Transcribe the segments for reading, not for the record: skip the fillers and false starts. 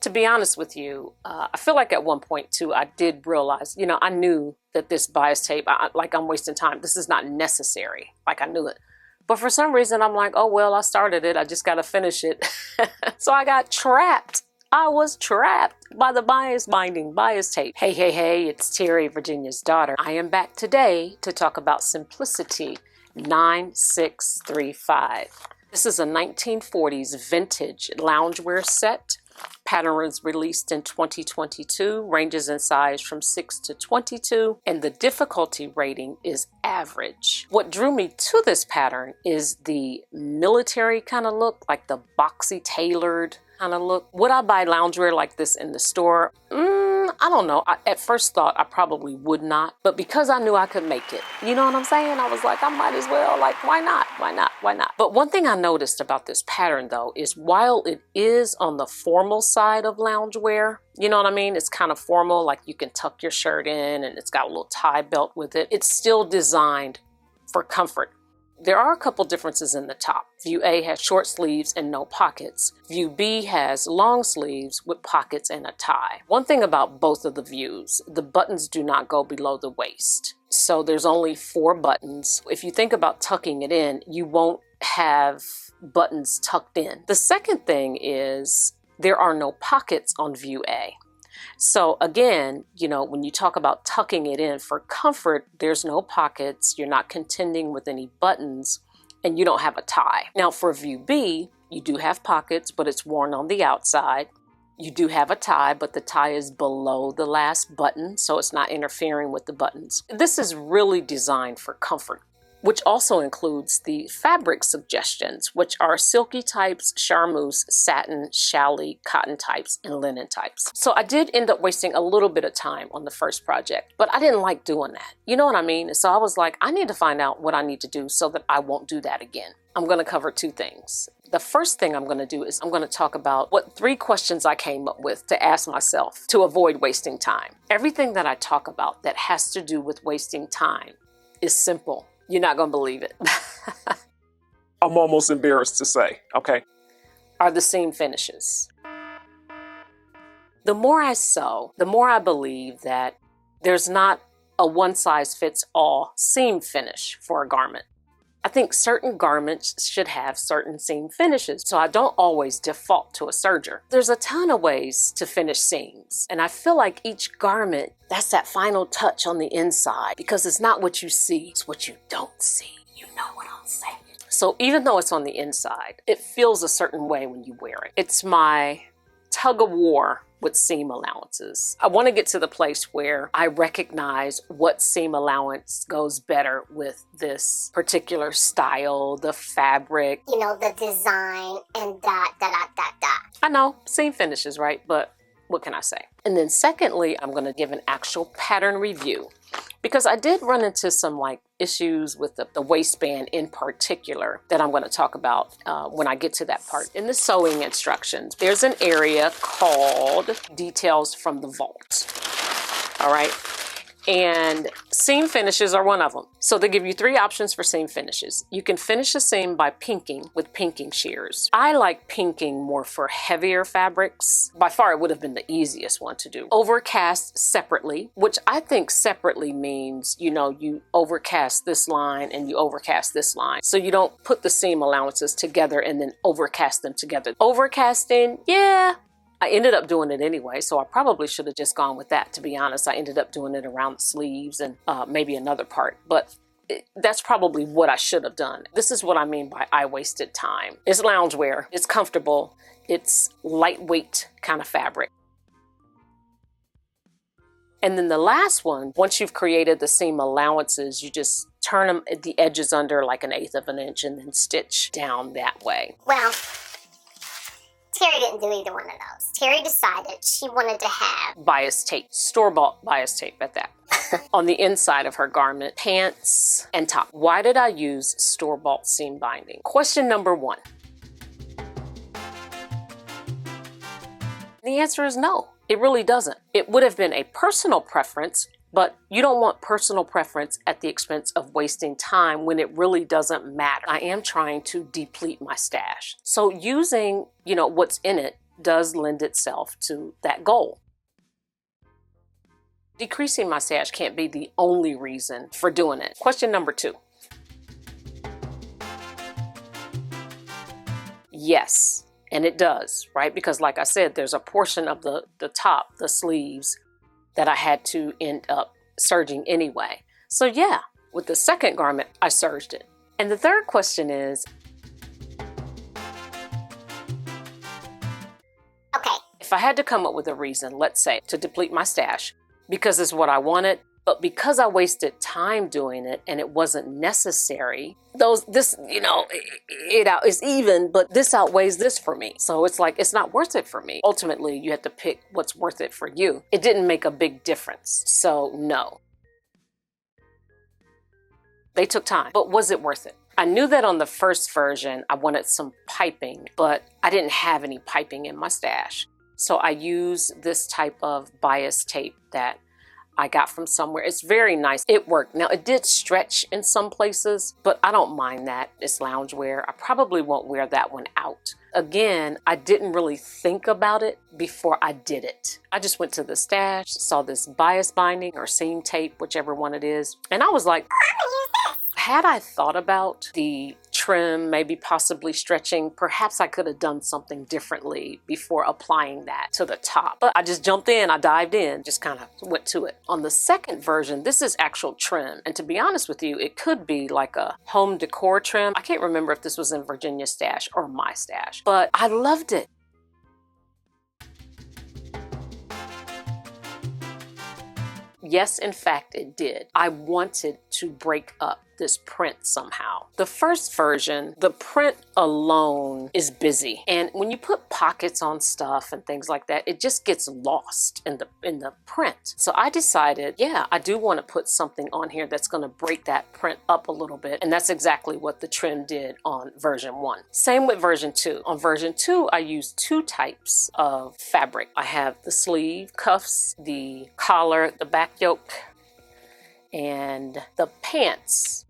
To be honest with you, I feel like at one point too, I did realize, I knew that this bias tape, like I'm wasting time. This is not necessary. Like I knew it. But for some reason, I'm like, oh, well, I started it. I just got to finish it. So I got trapped. I was trapped by the bias tape. Hey, it's Terry, Virginia's daughter. I am back today to talk about Simplicity 9635. This is a 1940s vintage loungewear set. Pattern was released in 2022, ranges in size from 6 to 22, and the difficulty rating is average. What drew me to this pattern is the military kind of look, like the boxy tailored kind of look. Would I buy loungewear like this in the store? I don't know. At first thought, I probably would not, but because I knew I could make it, you know what I'm saying? I was like, I might as well, like, why not? But one thing I noticed about this pattern though, is while it is on the formal side of loungewear, you know what I mean? It's kind of formal, like you can tuck your shirt in and it's got a little tie belt with it. It's still designed for comfort. There are a couple differences in the top. View A has short sleeves and no pockets. View B has long sleeves with pockets and a tie. One thing about both of the views, the buttons do not go below the waist. So there's only 4 buttons. If you think about tucking it in, you won't have buttons tucked in. The second thing is there are no pockets on view A. So again, when you talk about tucking it in for comfort, there's no pockets, you're not contending with any buttons, and you don't have a tie. Now for view B, you do have pockets, but it's worn on the outside. You do have a tie, but the tie is below the last button, so it's not interfering with the buttons. This is really designed for comfort, which also includes the fabric suggestions, which are silky types, charmeuse, satin, challis, cotton types, and linen types. So I did end up wasting a little bit of time on the first project, but I didn't like doing that. You know what I mean? So I was like, I need to find out what I need to do so that I won't do that again. I'm going to cover 2 things. The first thing I'm going to do is I'm going to talk about what 3 questions I came up with to ask myself to avoid wasting time. Everything that I talk about that has to do with wasting time is simple. You're not going to believe it. I'm almost embarrassed to say, okay. Are the seam finishes. The more I sew, the more I believe that there's not a one-size-fits-all seam finish for a garment. I think certain garments should have certain seam finishes, so I don't always default to a serger. There's a ton of ways to finish seams, and I feel like each garment, that's that final touch on the inside, because it's not what you see, it's what you don't see. You know what I'm saying? So even though it's on the inside, it feels a certain way when you wear it. It's my tug of war with seam allowances. I want to get to the place where I recognize what seam allowance goes better with this particular style, the fabric. The design and that. I know, seam finishes, right? But what can I say? And then secondly, I'm going to give an actual pattern review, because I did run into some issues with the waistband in particular that I'm going to talk about when I get to that part. In the sewing instructions, there's an area called Details from the Vault. All right. And seam finishes are one of them. So they give you 3 options for seam finishes. You can finish a seam by pinking with pinking shears. I like pinking more for heavier fabrics. By far, it would have been the easiest one to do. Overcast separately, which I think separately means, you overcast this line and you overcast this line. So you don't put the seam allowances together and then overcast them together. Overcasting, yeah. I ended up doing it anyway, so I probably should have just gone with that, to be honest. I ended up doing it around the sleeves and maybe another part, but that's probably what I should have done. This is what I mean by I wasted time. It's loungewear, it's comfortable, it's lightweight kind of fabric. And then the last one, once you've created the seam allowances, you just turn them at the edges under like 1/8 of an inch and then stitch down that way. Well, Terry didn't do either one of those. Terry decided she wanted to have bias tape, store-bought bias tape at that, on the inside of her garment, pants, and top. Why did I use store-bought seam binding? Question number 1. The answer is no, it really doesn't. It would have been a personal preference, but you don't want personal preference at the expense of wasting time when it really doesn't matter. I am trying to deplete my stash. So using, what's in it does lend itself to that goal. Decreasing my stash can't be the only reason for doing it. Question number 2. Yes, and it does, right? Because like I said, there's a portion of the top, the sleeves, that I had to end up serging anyway. So yeah, with the second garment, I serged it. And the third question is, Okay. if I had to come up with a reason, let's say, to deplete my stash, because it's what I wanted, but because I wasted time doing it and it wasn't necessary, this is even, but this outweighs this for me. So it's like, it's not worth it for me. Ultimately, you have to pick what's worth it for you. It didn't make a big difference. So no. They took time, but was it worth it? I knew that on the first version, I wanted some piping, but I didn't have any piping in my stash. So I used this type of bias tape that I got from somewhere. It's very nice. It worked. Now, it did stretch in some places, but I don't mind that. It's loungewear. I probably won't wear that one out. Again, I didn't really think about it before I did it. I just went to the stash, saw this bias binding or seam tape, whichever one it is, and I was like, had I thought about the trim, maybe possibly stretching, perhaps I could have done something differently before applying that to the top. But I just jumped in, I dived in, just kind of went to it. On the second version, this is actual trim. And to be honest with you, it could be like a home decor trim. I can't remember if this was in Virginia's stash or my stash, but I loved it. Yes, in fact, it did. I wanted to break up this print somehow. The first version, the print alone is busy. And when you put pockets on stuff and things like that, it just gets lost in the print. So I decided, yeah, I do want to put something on here that's going to break that print up a little bit. And that's exactly what the trim did on version 1. Same with version 2. On version 2, I used 2 types of fabric. I have the sleeve cuffs, the collar, the back yoke, and the pants.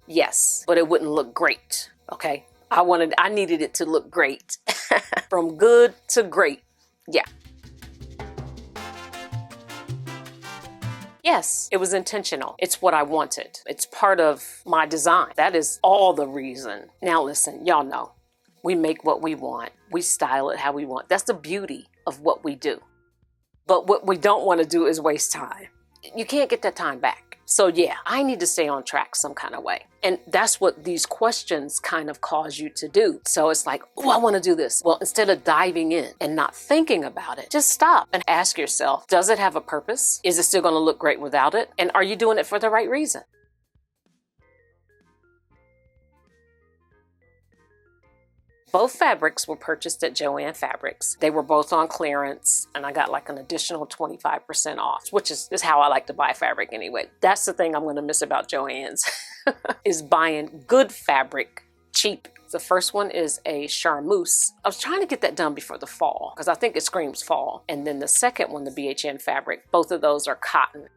Yes, but it wouldn't look great, okay? I needed it to look great. From good to great, yeah. Yes, it was intentional. It's what I wanted. It's part of my design. That is all the reason. Now listen, y'all know, we make what we want. We style it how we want. That's the beauty of what we do. But what we don't want to do is waste time. You can't get that time back. So yeah, I need to stay on track some kind of way. And that's what these questions kind of cause you to do. So it's like, oh, I want to do this. Well, instead of diving in and not thinking about it, just stop and ask yourself, does it have a purpose? Is it still going to look great without it? And are you doing it for the right reason? Both fabrics were purchased at Joann Fabrics. They were both on clearance, and I got like an additional 25% off, which is how I like to buy fabric anyway. That's the thing I'm going to miss about Joann's, is buying good fabric cheap. The first one is a charmeuse. I was trying to get that done before the fall, because I think it screams fall. And then the second one, the BHN fabric, both of those are cotton.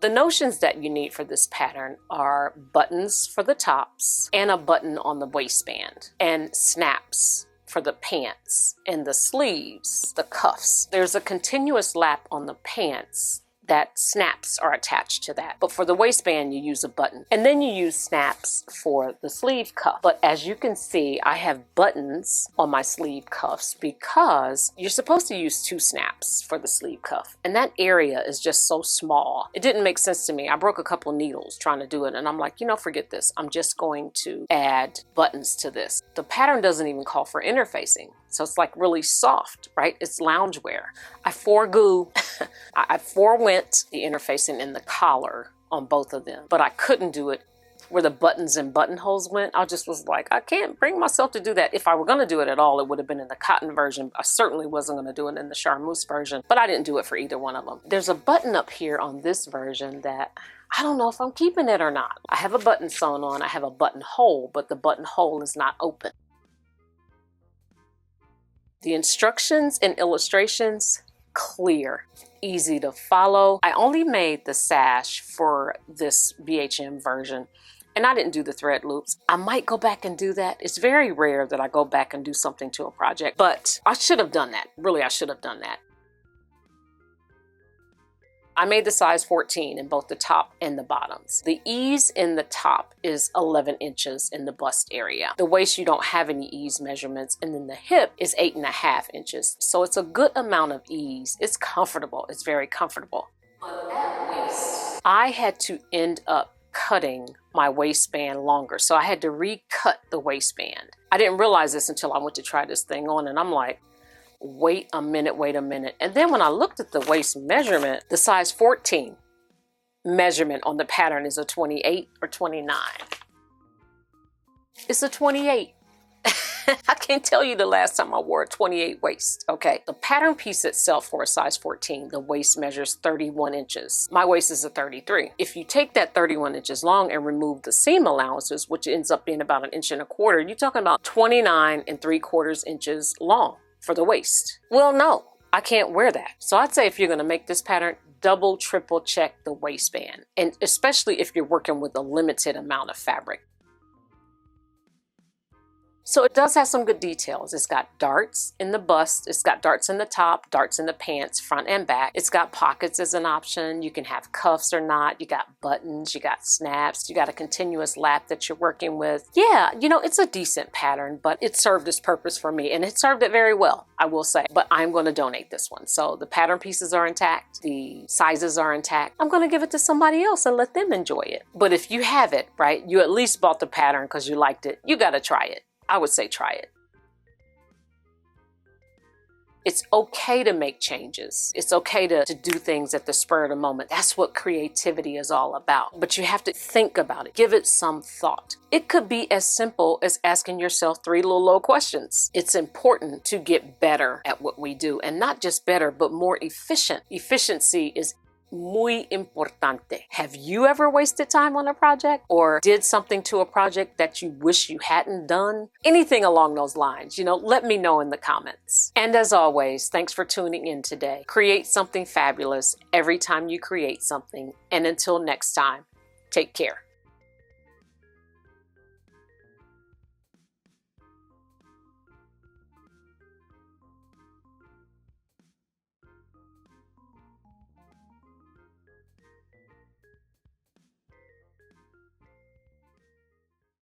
The notions that you need for this pattern are buttons for the tops and a button on the waistband, and snaps for the pants and the sleeves, the cuffs. There's a continuous lap on the pants that snaps are attached to that. But for the waistband, you use a button. And then you use snaps for the sleeve cuff. But as you can see, I have buttons on my sleeve cuffs because you're supposed to use 2 snaps for the sleeve cuff. And that area is just so small. It didn't make sense to me. I broke a couple of needles trying to do it. And I'm like, forget this. I'm just going to add buttons to this. The pattern doesn't even call for interfacing. So it's like really soft, right? It's loungewear. I I forewent the interfacing in the collar on both of them, but I couldn't do it where the buttons and buttonholes went. I just was like, I can't bring myself to do that. If I were going to do it at all, it would have been in the cotton version. I certainly wasn't going to do it in the charmeuse version, but I didn't do it for either one of them. There's a button up here on this version that I don't know if I'm keeping it or not. I have a button sewn on. I have a buttonhole, but the buttonhole is not open. The instructions and illustrations, clear, easy to follow. I only made the sash for this BHM version, and I didn't do the thread loops. I might go back and do that. It's very rare that I go back and do something to a project, but I should have done that. Really, I should have done that. I made the size 14 in both the top and the bottoms. The ease in the top is 11 inches in the bust area. The waist, you don't have any ease measurements, and then the hip is 8.5 inches. So it's a good amount of ease. It's comfortable. It's very comfortable. But at waist, I had to end up cutting my waistband longer. So I had to recut the waistband. I didn't realize this until I went to try this thing on, and I'm like, wait a minute. And then when I looked at the waist measurement, the size 14 measurement on the pattern is a 28 or 29. It's a 28. I can't tell you the last time I wore a 28 waist, okay? The pattern piece itself for a size 14, the waist measures 31 inches. My waist is a 33. If you take that 31 inches long and remove the seam allowances, which ends up being about 1.25 inches, you're talking about 29 3/4 inches long for the waist. Well, no, I can't wear that. So I'd say if you're gonna make this pattern, double, triple check the waistband. And especially if you're working with a limited amount of fabric. So it does have some good details. It's got darts in the bust, it's got darts in the top, darts in the pants, front and back. It's got pockets as an option. You can have cuffs or not. You got buttons, you got snaps, you got a continuous lap that you're working with. Yeah, you know, it's a decent pattern, but it served its purpose for me, and it served it very well, I will say. But I'm going to donate this one. So the pattern pieces are intact, the sizes are intact. I'm going to give it to somebody else and let them enjoy it. But if you have it, right, you at least bought the pattern because you liked it, you got to try it. I would say try it. It's okay to make changes. It's okay to do things at the spur of the moment. That's what creativity is all about. But you have to think about it. Give it some thought. It could be as simple as asking yourself 3 little questions. It's important to get better at what we do, and not just better, but more efficient. Efficiency is muy importante. Have you ever wasted time on a project or did something to a project that you wish you hadn't done? Anything along those lines, let me know in the comments. And as always, thanks for tuning in today. Create something fabulous every time you create something. And until next time, take care.